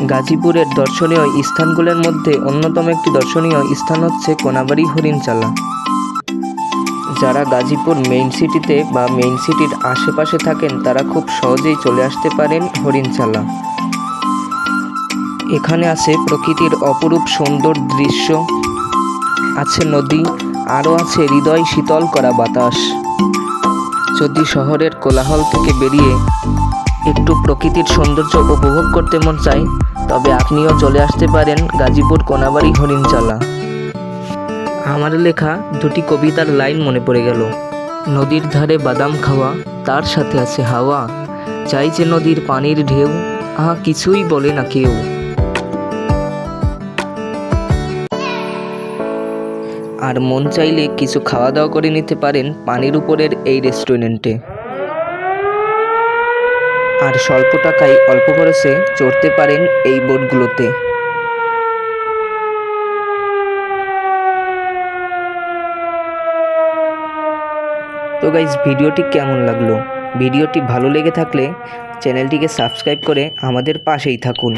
গাজীপুরের দর্শনীয় স্থানগুলোর মধ্যে অন্যতম একটি দর্শনীয় স্থান হচ্ছে কোনাবাড়ী হরিণচালা। যারা গাজীপুর মেইন সিটিতে বা মেইন সিটির আশেপাশে থাকেন তারা খুব সহজেই চলে আসতে পারেন হরিণচালা। এখানে আছে প্রকৃতির অপরূপ সুন্দর দৃশ্য, আছে নদী, আরও আছে হৃদয় শীতল করা বাতাস। যদি শহরের কোলাহল থেকে বেরিয়ে একটু প্রকৃতির সৌন্দর্য উপভোগ করতে মন চায় তবে আপনিও চলে আসতে পারেন গাজীপুর কোনাবাড়ী হরিণচালা। আমার লেখা দুটি কবিতার লাইন মনে পড়ে গেল। নদীর ধারে বাদাম খাওয়া, তার সাথে আছে হাওয়া, চাই যে নদীর পানির ঢেউ, আহা কিছুই বলে না কেউ। আর মন চাইলে কিছু খাওয়া দাওয়া করে নিতে পারেন পানির উপরের এই রেস্টুরেন্টে। আর স্বল্প টাকায় অল্প খরচে চড়তে পারেন এই বোটগুলোতে। তো গাইজ, ভিডিওটি কেমন লাগলো? ভিডিওটি ভালো লেগে থাকলে চ্যানেলটিকে সাবস্ক্রাইব করে আমাদের পাশেই থাকুন।